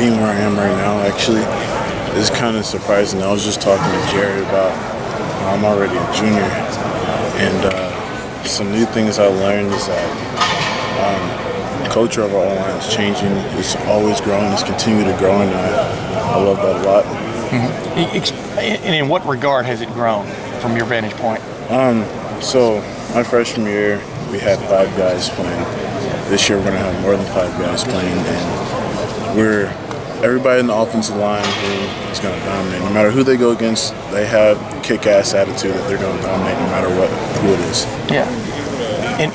being where I am right now actually is kind of surprising. I was just talking to Jared about I'm already a junior, and some new things I learned is that the culture of our O-line is changing. It's always growing. It's continuing to grow, and I love that a lot. Mm-hmm. And in what regard has it grown from your vantage point? So my freshman year, we had 5 guys playing. This year, we're going to have more than 5 guys playing, and everybody in the offensive line is going to dominate. No matter who they go against, they have kick-ass attitude that they're going to dominate no matter who it is. Yeah. And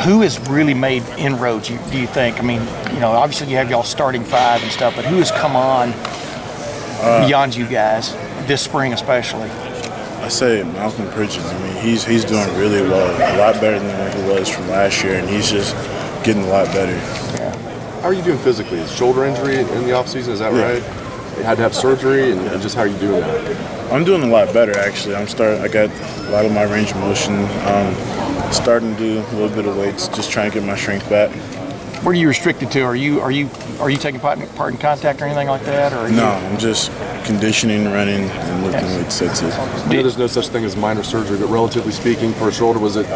who has really made inroads, do you think? I mean, you know, obviously you have y'all starting 5 and stuff, but who has come on beyond you guys this spring especially? I say Malcolm Pridgeon. I mean, he's doing really well, a lot better than he was from last year, and he's just getting a lot better. Yeah. How are you doing physically? Is shoulder injury in the offseason, is that right? You had to have surgery, and just how are you doing that? I'm doing a lot better, actually. I got a lot of my range of motion. Starting to do a little bit of weights, just trying to get my strength back. What are you restricted to? Are you taking part in contact or anything like that? Or no, I'm just conditioning, running, and lifting weights. That's it. There's no such thing as minor surgery, but relatively speaking, for a shoulder, was it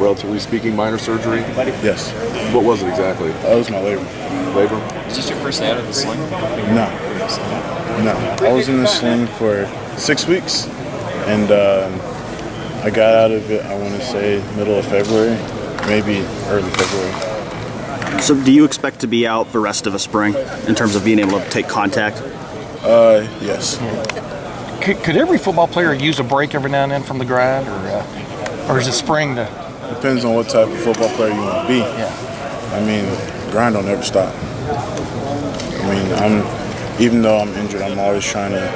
relatively speaking minor surgery? Yes. What was it exactly? That was my labor. Labor? Is this your first day out of the sling? No. I was in the sling for 6 weeks, and I got out of it, I want to say, middle of February, maybe early February. So do you expect to be out the rest of the spring in terms of being able to take contact? Yes. Could every football player use a break every now and then from the grind, or is it spring to? Depends on what type of football player you want to be. Yeah. I mean, the grind don't ever stop. I mean, even though I'm injured, I'm always trying to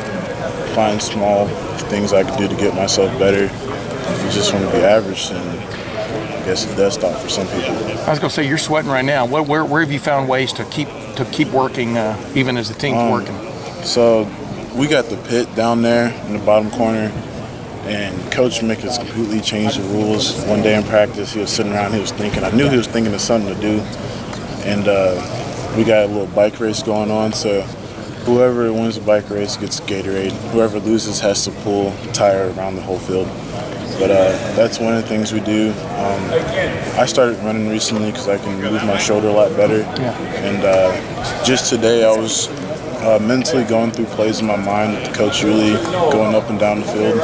find small things I can do to get myself better. If you just want to be average, then I guess it does stop for some people. I was going to say, you're sweating right now. Where have you found ways to keep working even as the team's working? So we got the pit down there in the bottom corner, and Coach Mick has completely changed the rules. One day in practice, he was sitting around, he was thinking. I knew he was thinking of something to do, and we got a little bike race going on. So whoever wins the bike race gets Gatorade. Whoever loses has to pull a tire around the whole field. But that's one of the things we do. I started running recently because I can move my shoulder a lot better. Yeah. And just today I was mentally going through plays in my mind with the coach really going up and down the field.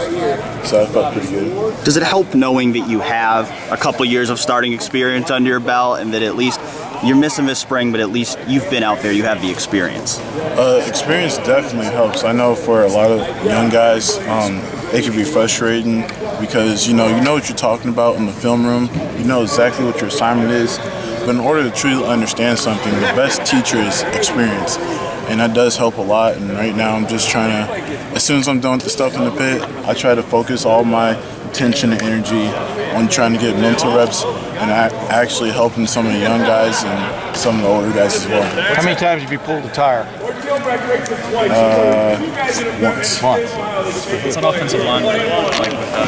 So I felt pretty good. Does it help knowing that you have a couple years of starting experience under your belt and that at least you're missing this spring, but at least you've been out there, you have the experience? Experience definitely helps. I know for a lot of young guys, it can be frustrating because you know what you're talking about in the film room. You know exactly what your assignment is. But in order to truly understand something, the best teacher is experience. And that does help a lot. And right now I'm just trying to, as soon as I'm done with the stuff in the pit, I try to focus all my attention and energy on trying to get mental reps and actually helping some of the young guys and some of the older guys as well. How many times have you pulled a tire? Once. What's an offensive line like with that?